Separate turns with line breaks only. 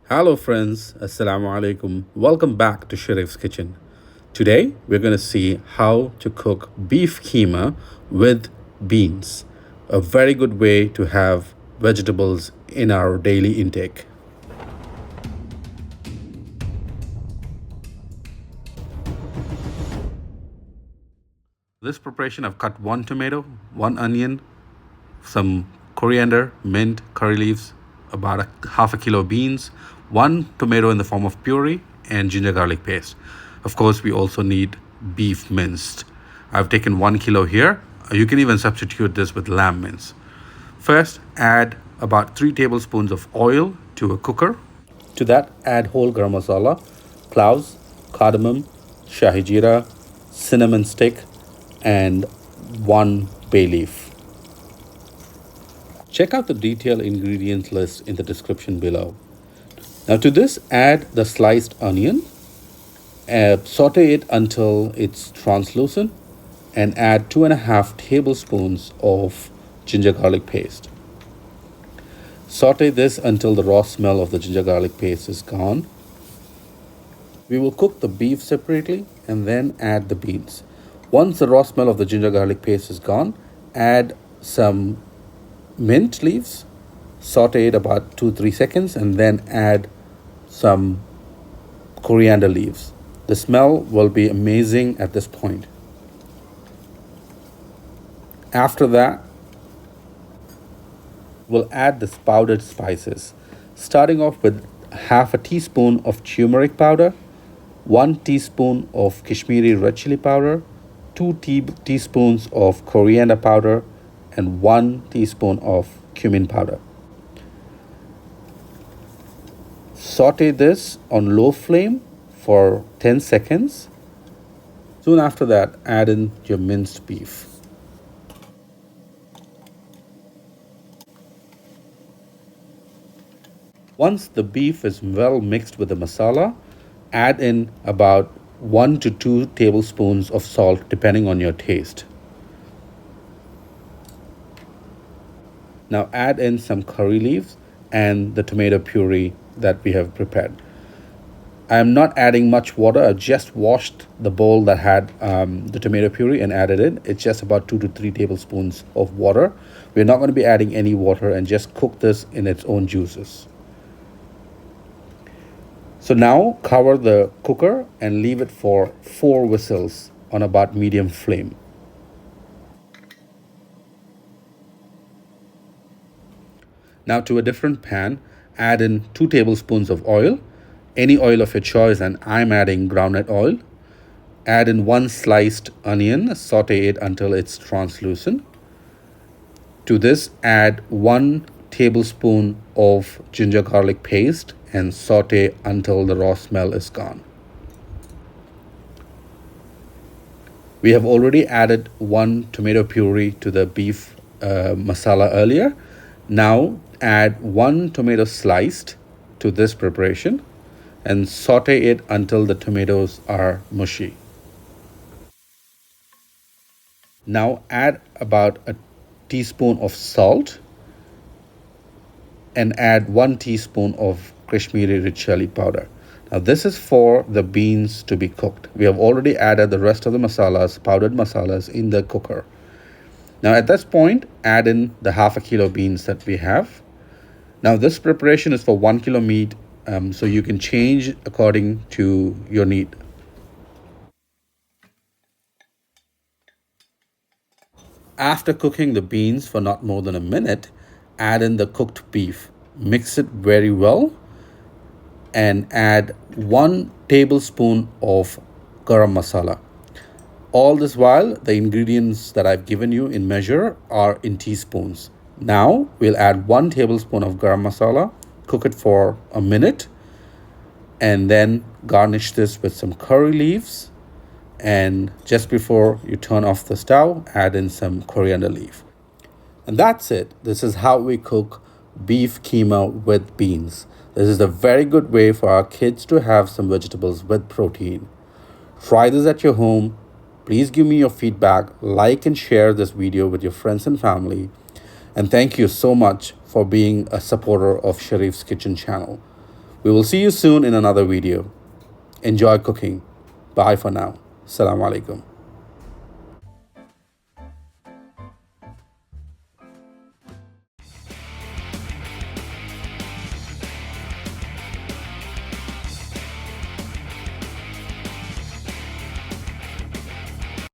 Hello, friends. Assalamu alaikum. Welcome back to Sharif's Kitchen. Today, we're going to see how to cook beef keema with beans. A very good way to have vegetables in our daily intake. This preparation, I've cut one tomato, one onion, some coriander, mint, curry leaves, about half a kilo of beans, one tomato in the form of puree, and ginger garlic paste. Of course, we also need beef minced. I've taken 1 kilo here. You can even substitute this with lamb mince. First, add about 3 tablespoons of oil to a cooker. To that, add whole garam masala, cloves, cardamom, shahi jeera, cinnamon stick, and 1 bay leaf. Check out the detailed ingredients list in the description below. Now to this, add the sliced onion, saute it until it's translucent, and add 2.5 tablespoons of ginger garlic paste. Saute this until the raw smell of the ginger garlic paste is gone. We will cook the beef separately and then add the beans. Once the raw smell of the ginger garlic paste is gone, add some mint leaves, saute it about 2-3 seconds, and then add some coriander leaves. The smell will be amazing at this point. After that, we'll add the powdered spices, starting off with half a teaspoon of turmeric powder, 1 teaspoon of Kashmiri red chili powder, 2 teaspoons of coriander powder, and 1 teaspoon of cumin powder. Saute this on low flame for 10 seconds. Soon after that, add in your minced beef. Once the beef is well mixed with the masala, add in about 1 to 2 tablespoons of salt depending on your taste. Now add in some curry leaves and the tomato puree that we have prepared. I am not adding much water. I just washed the bowl that had the tomato puree and added it. It's just about 2 to 3 tablespoons of water. We're not going to be adding any water, and just cook this in its own juices. So now cover the cooker and leave it for 4 whistles on about medium flame. Now to a different pan, add in 2 tablespoons of oil, any oil of your choice, and I'm adding groundnut oil. Add in 1 sliced onion, saute it until it's translucent. To this, add 1 tablespoon of ginger garlic paste and saute until the raw smell is gone. We have already added 1 tomato puree to the beef masala earlier. Now add 1 tomato sliced to this preparation and saute it until the tomatoes are mushy. Now add about a teaspoon of salt and add 1 teaspoon of Kashmiri red chili powder. Now this is for the beans to be cooked. We have already added the rest of the masalas, powdered masalas, in the cooker. Now at this point, add in the half a kilo beans that we have. Now this preparation is for 1 kilo meat, so you can change according to your need. After cooking the beans for not more than a minute, add in the cooked beef. Mix it very well and add 1 tablespoon of garam masala. All this while, the ingredients that I've given you in measure are in teaspoons. Now we'll add 1 tablespoon of garam masala, cook it for a minute, and then garnish this with some curry leaves. And just before you turn off the stove, add in some coriander leaf. And that's it. This is how we cook beef keema with beans. This is a very good way for our kids to have some vegetables with protein. Try this at your home. Please give me your feedback, like and share this video with your friends and family. And thank you so much for being a supporter of Sharif's Kitchen channel. We will see you soon in another video. Enjoy cooking. Bye for now. Assalamu alaikum.